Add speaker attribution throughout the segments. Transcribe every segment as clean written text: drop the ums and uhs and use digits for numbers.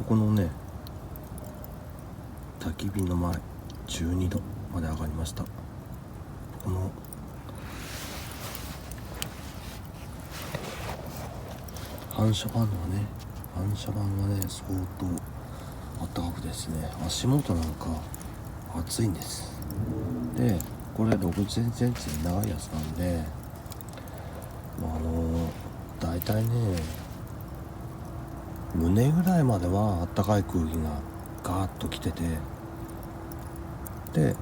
Speaker 1: このね焚き火の前12度まで上がりました。この反射板がね相当あったかくですね、足元なんか暑いんです。でこれ60センチ長いやつなんで、だいたいね胸ぐらいまではあったかい空気がガーッと来てて、で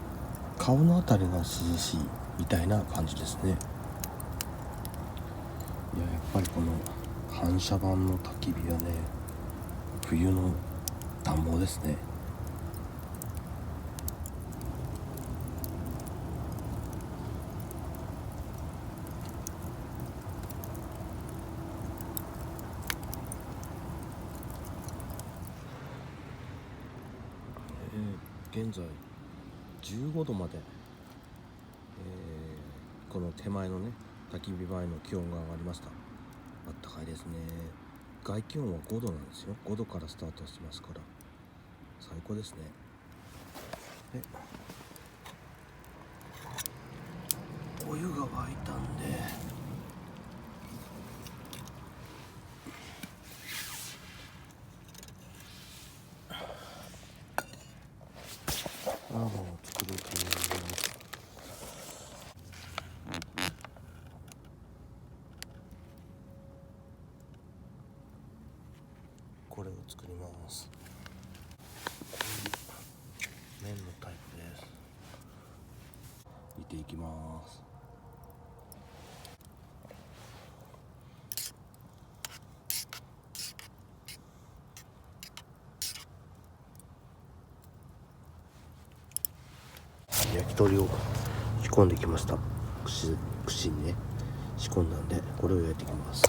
Speaker 1: 顔のあたりが涼しいみたいな感じですね。いや、やっぱりこの反射板の焚き火はね冬の暖房ですね。現在15度まで、この手前のね焚き火前の気温が上がりました。あったかいですね。外気温は5度なんですよ。5度からスタートしますから最高ですね。でお湯が沸いたんでラーメンを作ろうと思います。これを作ります。麺のタイプです。煮ていきます。焼き鳥を仕込んできました。串にね仕込んだんでこれを焼いていきます。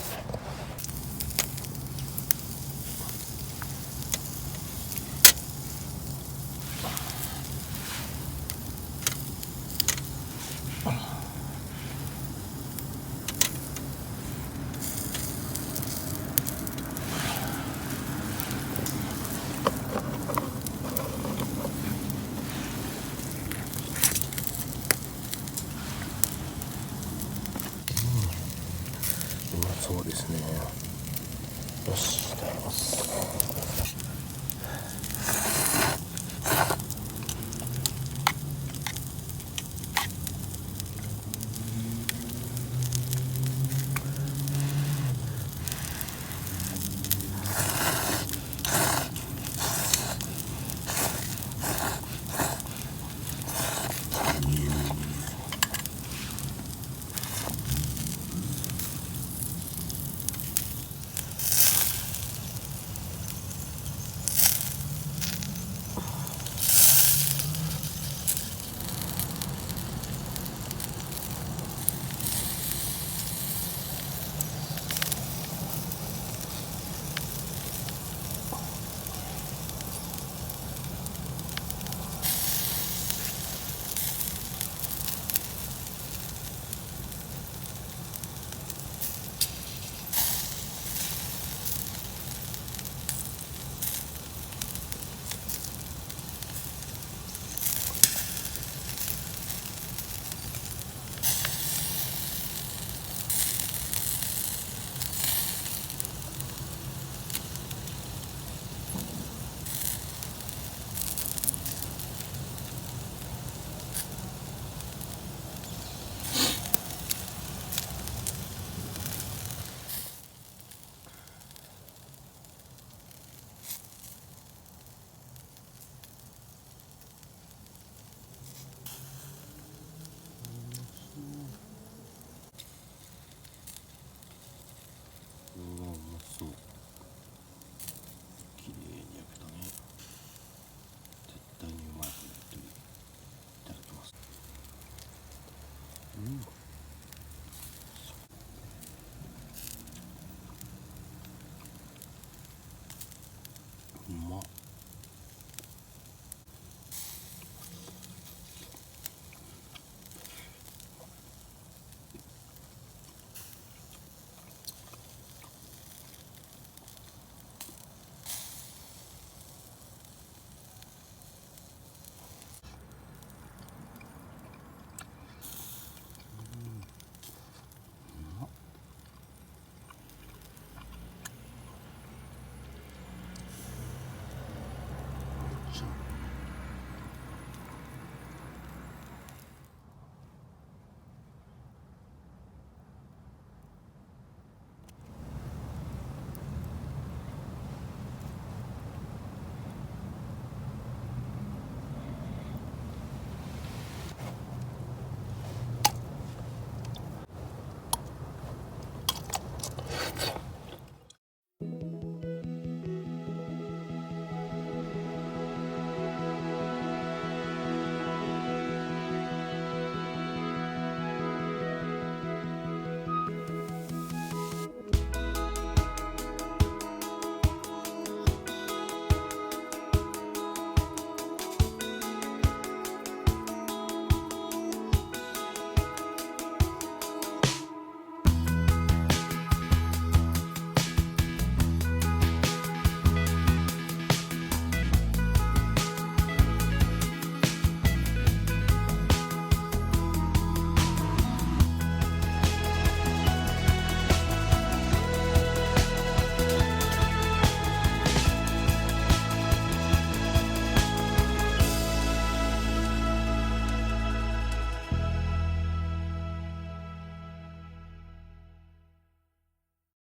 Speaker 1: うまそうですね。よし、いただきます。